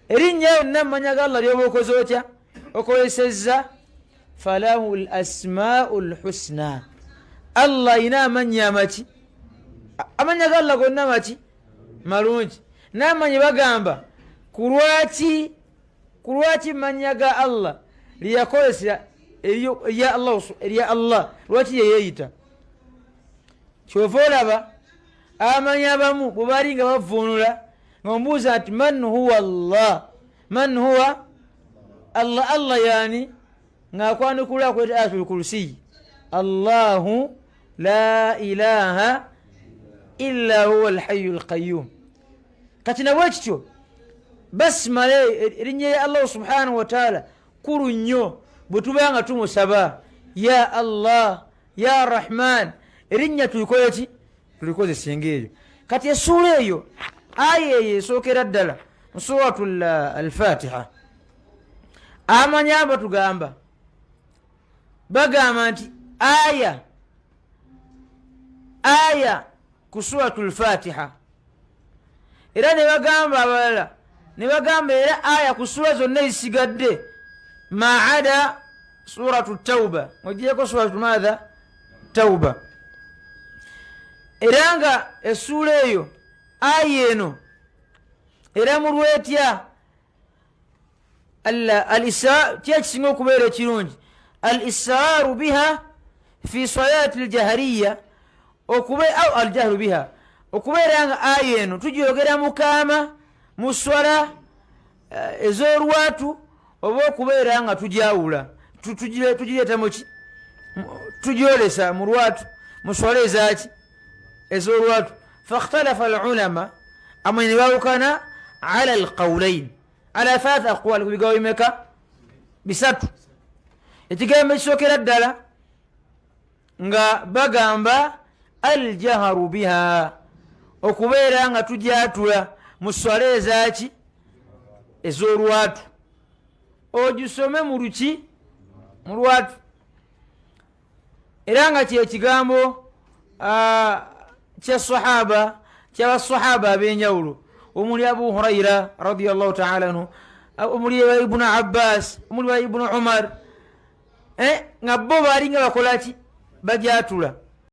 erinnya yonna amanya ga Allah lyoba okoze otya okozesezza falahu l asmaul husna. Allah alina amanya amaki amanya ga Allah gonna maki malungi. n'amanyi bagamba kulwaki manya ga Allah liyakozesa erya Allah lwaki yeyeeyita. kyova olaba amanya abamu bwe bali nga bavuunula ng'omubuuza nti man huwa Allah, man huwa Allah, Allah yani ng'akwanukula akweta ayatul kursiyi Allahu la ilaha illa huwa alhayyu alqayyum. kati nabwe kityo basmala erinnya ya Allah subhanahu wa ta'ala kulu nnyo bwe tuba nga tumusaba ya Allah ya Rahman erinnya tulikola ki tulikozesa eng'eyo. kati essuula eyo aya eyo esookera ddala mu suratul al-Fatiha amanya batugamba bagamba nti aya ku suratul Fatiha era ne bagamba abalala ne bagamba era aya ku sura zonna ezisigadde maada suratu Tauba ogyeko suratu madha Tauba. era nga essuula eyo aya eno era mu lwetya al-isra kyekisinga okubeera ekirungi al-israaru biha fi salati al-jahariya au al-jahru biha okubeera nga aya eno tugyogera mukama mu swala ez'olwatu oba okubeera nga tujawula tugireeta muki tugyolesa mu lwatu mu swala ezaki ez'olwatu. fakhtalafa al-ulama amwe ne bawukana ala al-qawlain ala thalath aqwal ku bigambo bimeka bisatu. ekigambo ekisookera ddala nga bagamba al-jahru biha okubeera nga tujatula mu swala ezaki ez'olwatu ogisome mu luki mu lwatu. era nga kyekigambo ky'abasahaba ab'enjawulo omuli Abu Hurayra radiyallahu ta'ala anhu, omuli Ibnu Abbas, omuli Ibnu Umar, nga bo baali nga bakola ki bajatula.